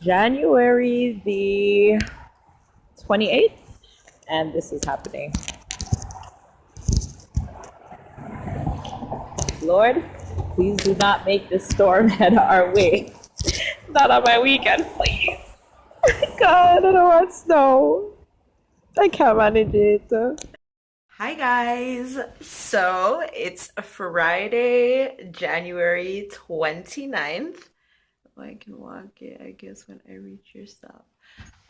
January the 28th, and this is happening. Lord, please do not make this storm head our way. Not on my weekend, please. God, I don't want snow. I can't manage it. Hi guys, so it's Friday, January 29th. Oh, I can walk it, I guess, when I reach your stop.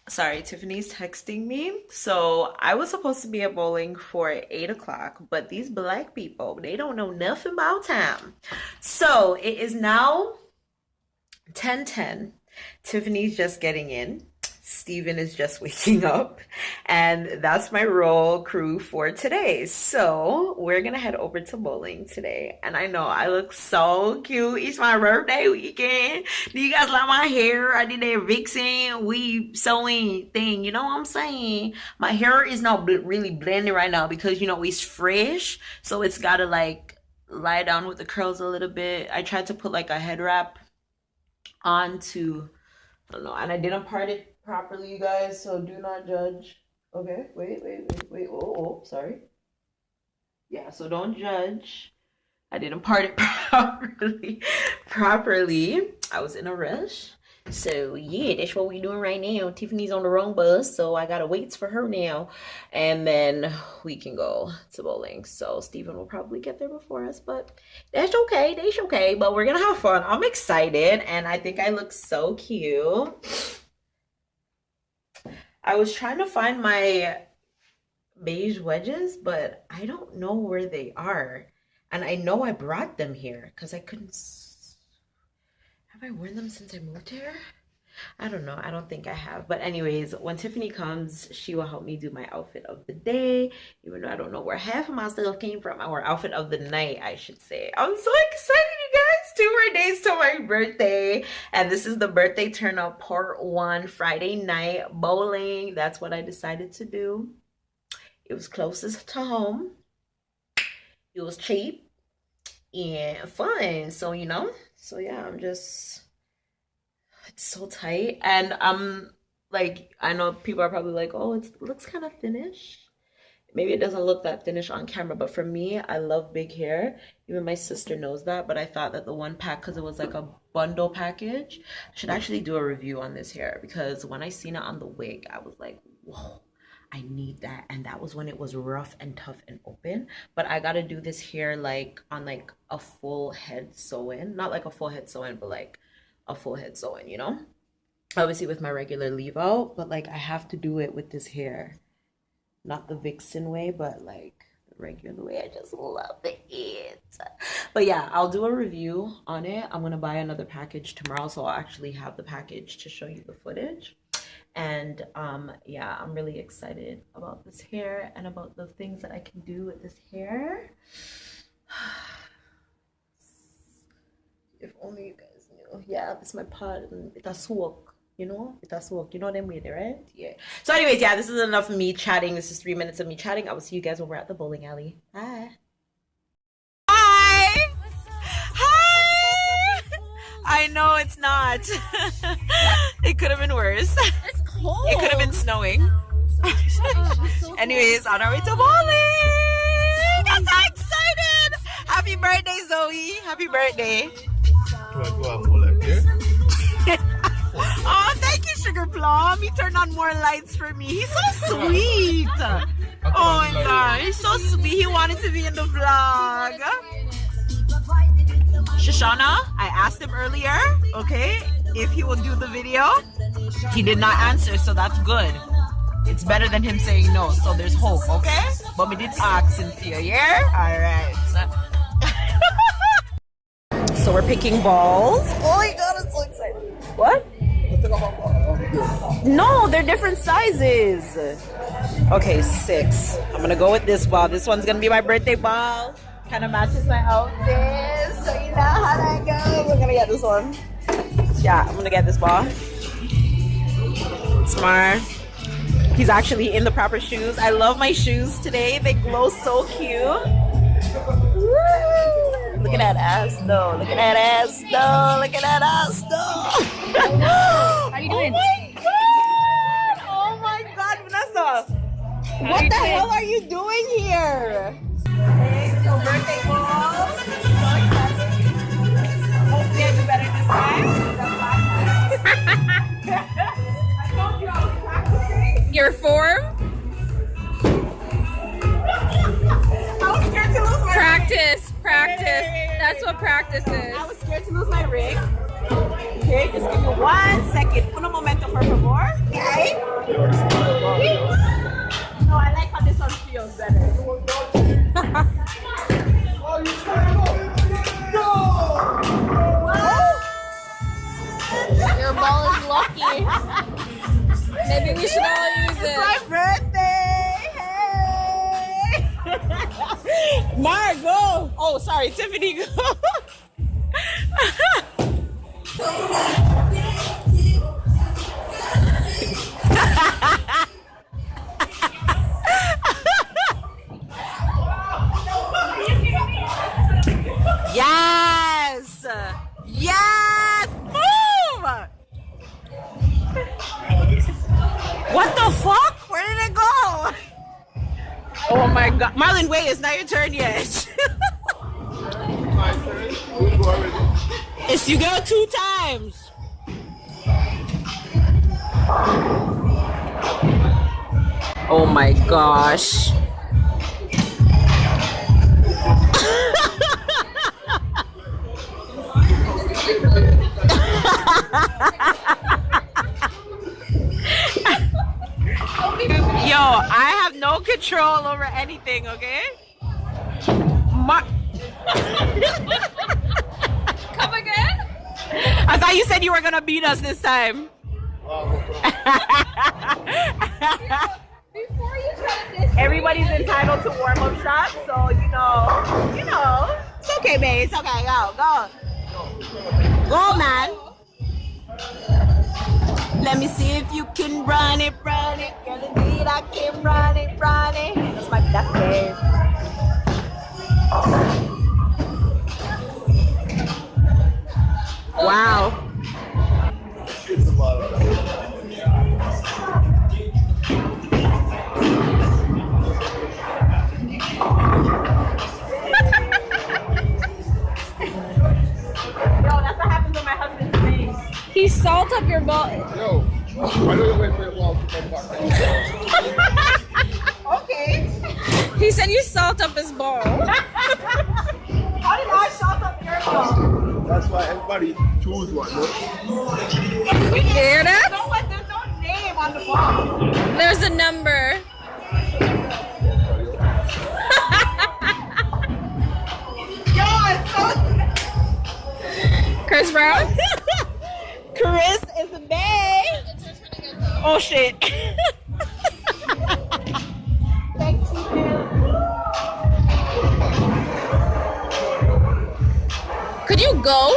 Sorry, Tiffany's texting me. So I was supposed to be at bowling for 8 o'clock, but these black people, they don't know nothing about time. So it is now 10:10. Tiffany's just getting in. Steven is just waking up, and that's my roll crew for today. So we're gonna head over to bowling today, and I know I look so cute. It's my birthday weekend. Do you guys like my hair? I did that Vixen weave sewing thing, you know what I'm saying? My hair is not really blending right now because, you know, it's fresh, so it's gotta like lie down with the curls a little bit. I tried to put like a head wrap onto, I don't know, and I didn't part it properly, you guys, so do not judge. Okay, wait. Oh, sorry. Yeah, so don't judge. I didn't part it properly. I was in a rush. So yeah, that's what we're doing right now. Tiffany's on the wrong bus, so I gotta wait for her now, and then we can go to bowling. So Steven will probably get there before us, but that's okay. That's okay. But we're gonna have fun. I'm excited, and I think I look so cute. I was trying to find my beige wedges, but I don't know where they are. And I know I brought them here because I couldn't. Have I worn them since I moved here? I don't know. I don't think I have. But anyways, when Tiffany comes, she will help me do my outfit of the day, even though I don't know where half of my stuff came from. Our outfit of the night, I should say. I'm so excited, you guys. 2 more days to my birthday. And this is the birthday turn up part 1, Friday night bowling. That's what I decided to do. It was closest to home. It was cheap and fun. So, you know, so yeah, it's so tight, and like, I know people are probably like, oh, it looks kind of thinnish. Maybe it doesn't look that thinnish on camera, but for me, I love big hair. Even my sister knows that, but I thought that the one pack, because it was like a bundle package, I should actually do a review on this hair, because when I seen it on the wig, I was like, whoa, I need that. And that was when it was rough and tough and open. But I gotta do this hair like on like a full head sew-in, not like a full head sew-in, but like a full head sew-in, you know, obviously with my regular leave out, but like I have to do it with this hair, not the Vixen way, but like the regular way. I just love it. But yeah, I'll do a review on it. I'm gonna buy another package tomorrow, so I'll actually have the package to show you the footage. And yeah, I'm really excited about this hair and about the things that I can do with this hair. If only you guys knew. Yeah, this is my pot, and it has work, you know? It has work. You know them way there, right? Yeah. So anyways, yeah, this is enough of me chatting. This is 3 minutes of me chatting. I will see you guys when we're at the bowling alley. Bye. Hi! Hi! I know it's not. It could have been worse. It's cold. It could have been snowing. Anyways, on our way to bowling! I'm so excited! Happy birthday, Zoe! Happy birthday! Oh, thank you, Sugar Plum. He turned on more lights for me. He's so sweet. Oh my god, he's so sweet. He wanted to be in the vlog. Shoshana, I asked him earlier, okay, if he will do the video. He did not answer, so that's good. It's better than him saying no, so there's hope, okay? But we did ask Cynthia, yeah? All right. So we're picking balls. Oh my god, I'm so excited. What? No, they're different sizes. Okay, 6. I'm gonna go with this ball. This one's gonna be my birthday ball. Kind of matches my outfit, so you know how that goes. We're gonna get this one. Yeah, I'm gonna get this ball. Smart. He's actually in the proper shoes. I love my shoes today. They glow so cute. Woo! Look at that ass though. Look at that ass though. Look at that ass though. you doing? Oh my god, Vanessa! What the hell are you doing here? Hey, so birthday ball. So excited. Hopefully I do better this time than last time. I told you I was practicing. Your form? I was scared to lose my Practice. That's what practice is. I was scared to lose my ring. Okay, just give me 1 second. Uno momento, por favor. Okay. No, I like how this one feels better. Your ball is lucky. Maybe we should all use It's it. my birthday! Hey! Mar, go! Oh, sorry, Tiffany, go! Yes! Yes! Move! What the fuck? Where did it go? Oh my god. Marlon, wait, it's not your turn yet. My turn. We'll go already. It's you go 2 times. Oh my gosh. Yo, I have no control over anything, okay? Come again? I thought you said you were gonna beat us this time. Before you try this, Everybody's entitled to warm-up shots, so you know. It's okay, babe. It's okay. Go. Go, man. Let me see if you can run it. Girl, indeed I can run it. That's my best game. Wow. he salt up your ball. Yo, why don't you wait for your ball to come back? Okay. He said you salt up his ball. How did I salt up your ball? That's why everybody choose one. No? You hear that? There's no name on the ball. There's a number. Yo, I'm so... Chris Brown? Chris is a bae. Oh shit. Thanks, you. Could you go?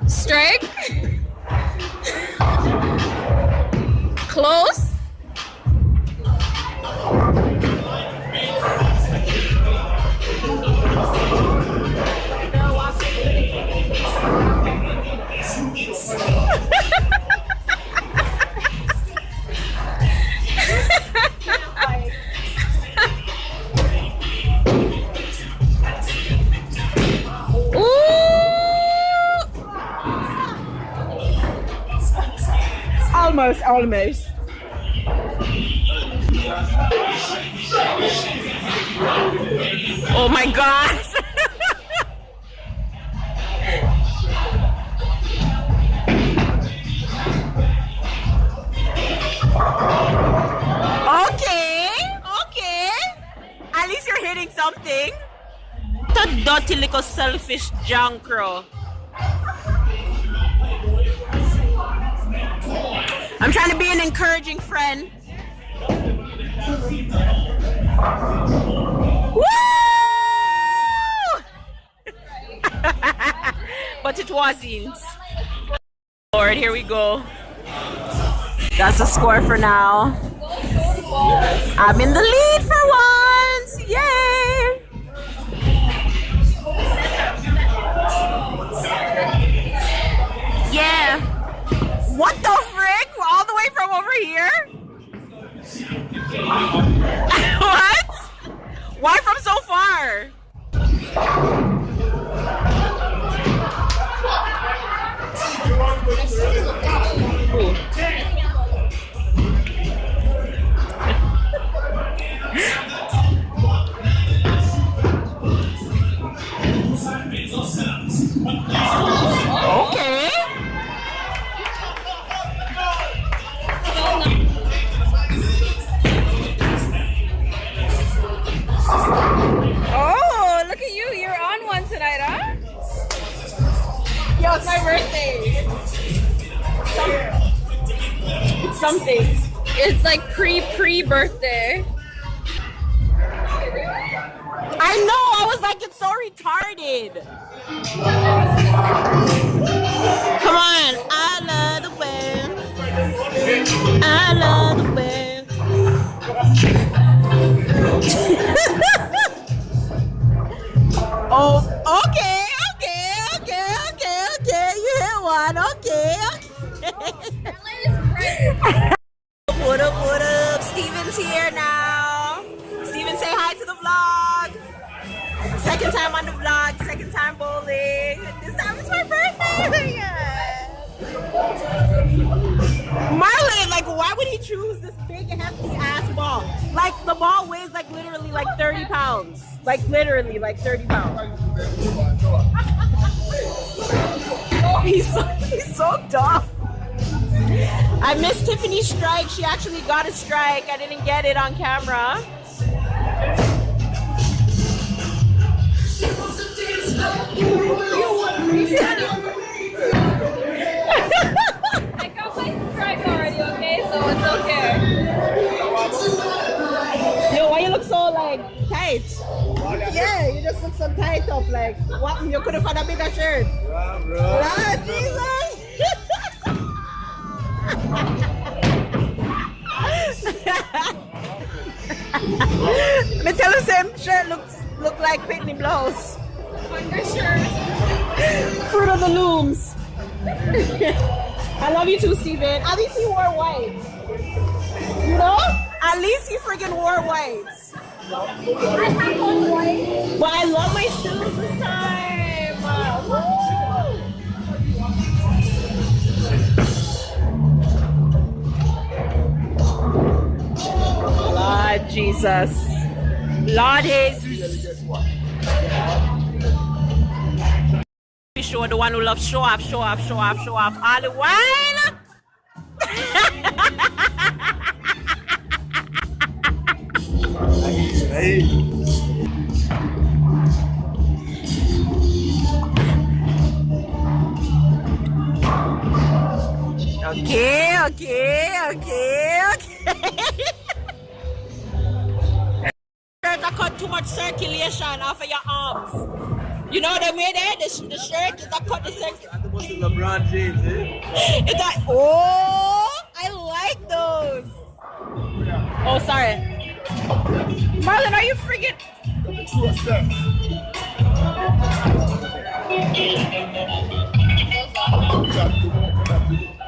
Strike? Close? Almost. Oh my god. Okay. At least you're hitting something. The dirty little selfish jankro. I'm trying to be an encouraging friend. Woo! But it wasn't. Lord, here we go. That's the score for now. I'm in the lead for once. Yay! Why from so far? Okay. Oh, look at you. You're on one tonight, huh? Yo, it's my birthday. It's something. It's like pre-birthday. I know. I was like, it's so retarded. Come on. I love the way. I love the way. Oh, okay. You hit one. Okay. What up? Steven's here now. Steven, say hi to the vlog. Second time on the vlog, second time bowling. This time it's my birthday. Yeah. Marlon, like, why would he choose this big, hefty ass ball? Like, the ball weighs like literally like 30 pounds. Like, literally like 30 pounds. He's so dumb. I missed Tiffany's strike. She actually got a strike. I didn't get it on camera. I got my strike already, okay? So it's okay. Yo, why you look so like tight? Yeah, you just look so tight up. Like, what? You could have found a bigger shirt. Yeah, bro. Lord Jesus. Me tell you, same shirt look like Pitney blouse. Undershirt. Fruit of the looms. I love you too, Steven. At least he wore white. You know? At least he freaking wore white. I have on white. But I love my shoes this time. Woo! Lord Jesus. Lord Jesus. Be sure the one who loves show off all the while. Hey. Okay. Shirt that cut too much circulation off of your arms. You know the way there, the shirt that cut the circulation. That's the most LeBron James, eh? It's like, oh, I like those. Oh, sorry. Marlon, are you freaking?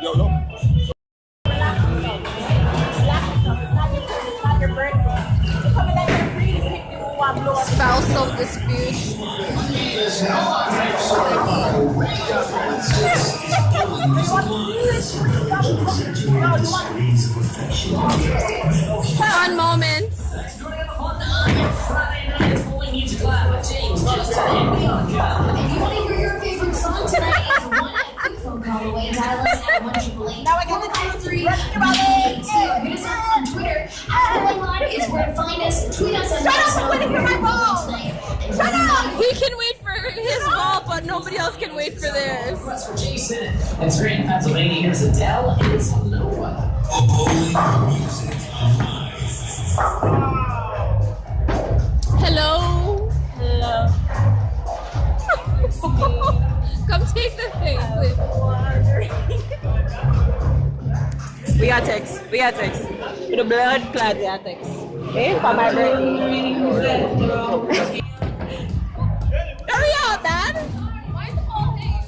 Yo, look. Spousal disputes. Fun moments. Now I got the 2-3. Hit us up on Twitter @LMao is where to find us. Tweet us at Shut up! I'm waiting for my ball. Shut up! He can wait for his ball, but nobody else can wait for theirs. Request for Jason. It's great in Pennsylvania. Here's Adele. It's Noah. Hello. Come take the thing, please. We got text. With the blood clot, we got text. Okay, for my birthday. Hurry up, Dad. Why is the ball hanging?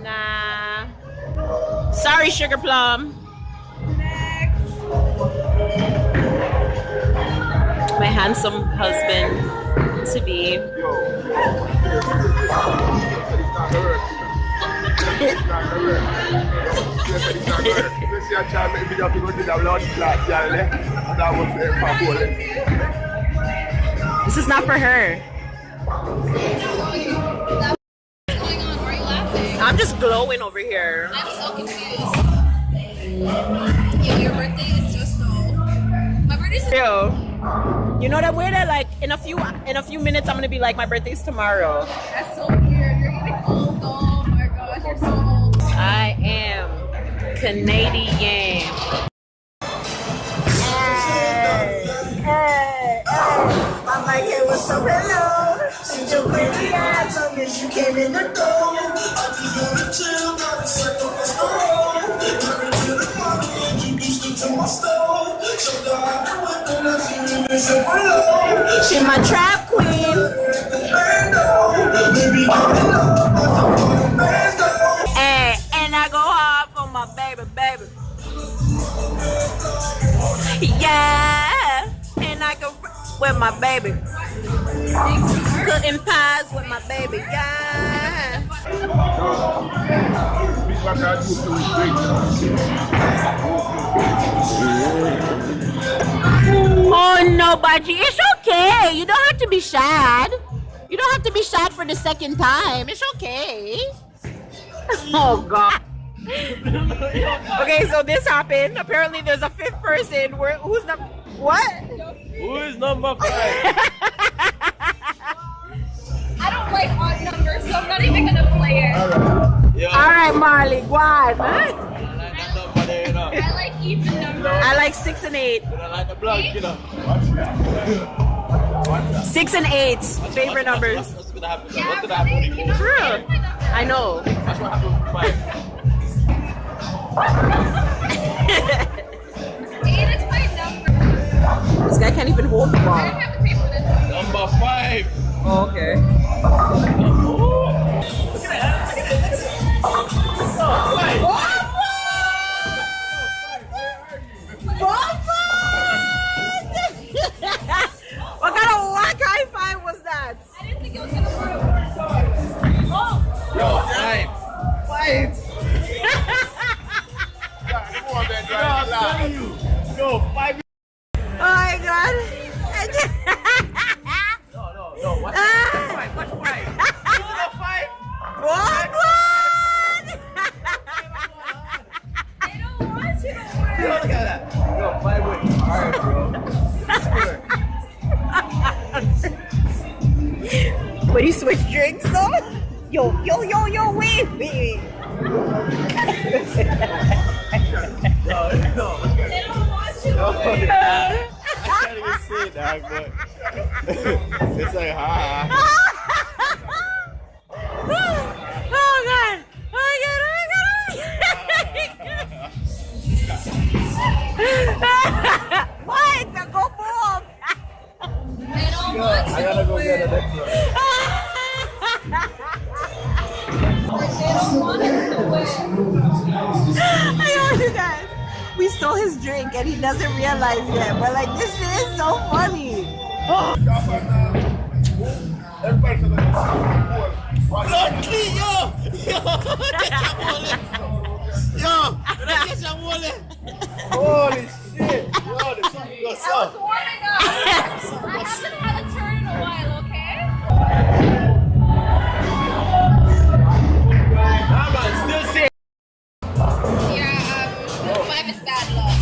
Nah. Sorry, Sugar Plum. My handsome husband to be. This is not for her. I'm just glowing over here. I'm so confused. Yo, your birthday is just so. My birthday's Yo, you know that way that like in a few minutes I'm gonna be like my birthday's tomorrow. That's so weird. You're getting old. Oh my gosh, you're so old. I am Canadian. I'm like, hey, what's up, hello? See your pretty eyes on me, you came in the door. I just wanna chill, got a circle for stone. Turn to the party, introduce me to my stove. So the hot weapon, I see you in some hello. She my trap queen. Baby, give me love, but I'm gonna man down. Hey, and I go hard for my baby, baby. Yeah, and I go with my baby. Cutting pies with my baby, yeah. Oh no, Baji, it's okay. You don't have to be sad. You don't have to be sad for the second time. It's okay. Oh God. Okay, so this happened. Apparently, there's a fifth person. Who's number? What? Who is number 5? I don't like odd numbers, so I'm not even gonna play it. All right, Marley, go on. I like even numbers. I like 6 and 8. like the blood, you know. 6 and 8, favorite numbers. What's gonna happen? Yeah, What's gonna but happen? you know, True. it's my number. I know. That's what happened with 5. 8 is my number. This guy can't even hold the I ball. don't have to pay for this one. Number 5. Oh, okay. What kind of whack high five was that? I didn't think it was gonna work. Oh! Yo, 5. 5. Yo, 5. Oh my God. No. What's 5? What's 5? Is it a 5? What? They don't want you to work. Look at that. Yo, 5 wins. Alright, bro. But you switch drinks though? Yo, wait. They don't want you to work. I can't even say that, but it's like, ha. Oh God. What? Go boom. They don't want you I gotta to go get the work. next one. They don't want us to win. I know you guys. We stole his drink and he doesn't realize yet. We're like, this shit is so funny. Holy shit! Yo, the song goes I was warming up. I haven't had a turn in a while, okay? Nah, man, still say. Yeah, 5 is bad luck.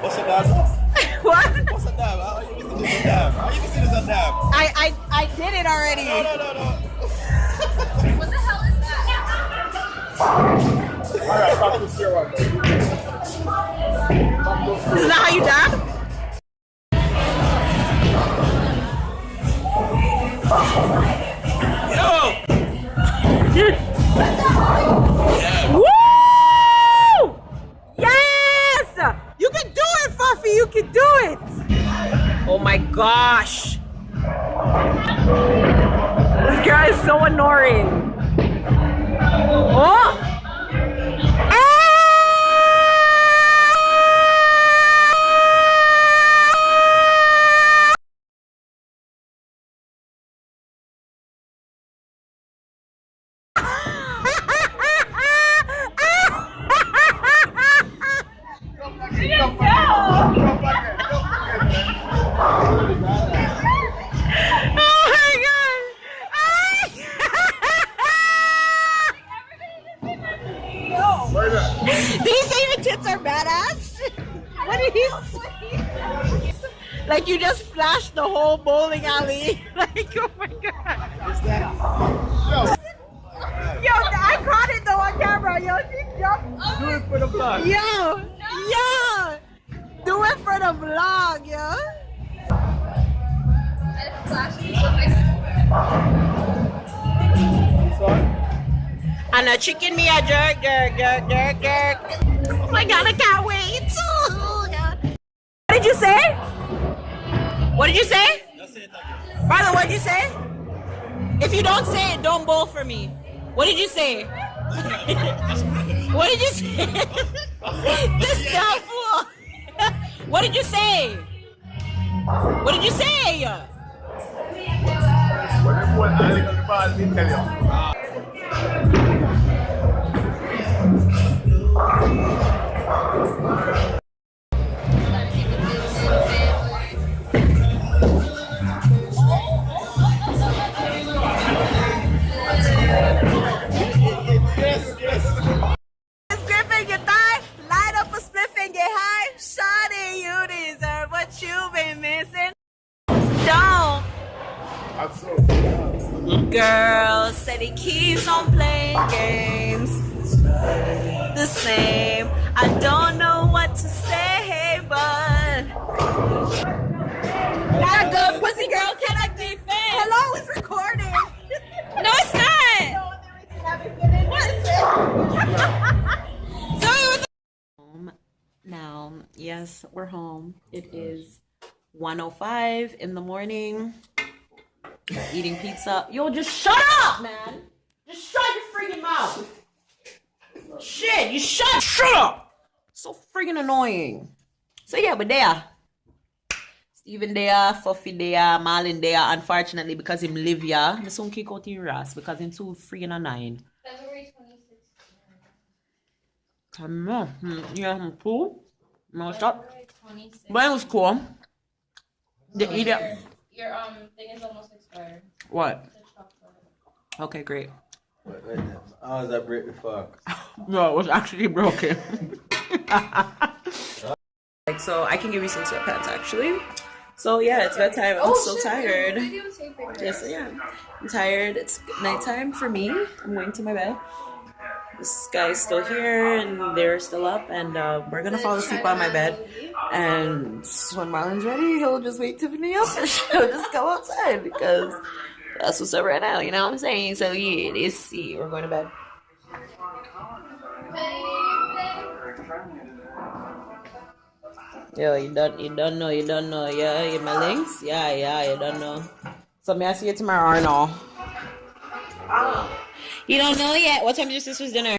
What's a dab? What? What's a dab? How you missing this a dab? How you missing this a dab? I did it already. No. What the hell is that? Alright, back to square one. This is not how you dab? Yo! Woo! Did he say your tits are badass? What did he say? Like you just flashed the whole bowling alley. Like, oh my god. Yo, I caught it though on camera. Yo, she jumped. Do it for the vlog. Yo, do it for the vlog, yo. And a chicken me a jerk. Oh my god, I can't wait. Oh god. What did you say? What did you say? Brother, what did you say? If you don't say it, don't bowl for me. What did you say? What did you say? This dumb fool. What did you say? What did you say? Girl said he keeps on playing games the same. I don't know what to say, but not good pussy girl cannot defend. Hello, it's recording. No, it's not. Now, yes, we're home. It is 1:05 in the morning. Eating pizza. Yo, just shut up, man. Just shut your freaking mouth. Shit, you shut up. So freaking annoying. So yeah, but there. Steven there, Fuffy there, Marlon there. Unfortunately, because him live here, I soon kick out your ass because him too freaking annoying. February 26th. Come on. Yeah, cool. No, stop. February 26th. But it was cool. The idiot. Your thing is almost expired. What? The chocolate. Okay, great. Wait, how was that break the fuck? No, it was actually broken. Like, so I can give you some sweatpants actually. So yeah, it's bedtime. I'm so tired. Yes, yeah. I'm tired. It's nighttime for me. I'm going to my bed. This guy's still here and they're still up, and we're gonna fall asleep on my bed. And when Marlon's ready, he'll just wake Tiffany up and she'll just go outside because that's what's up right now. You know what I'm saying? So yeah, we're going to bed. Yo, you don't know. Yeah, you my links? Yeah, you don't know. So may I see you tomorrow or no? You don't know yet. What time is your sister's dinner?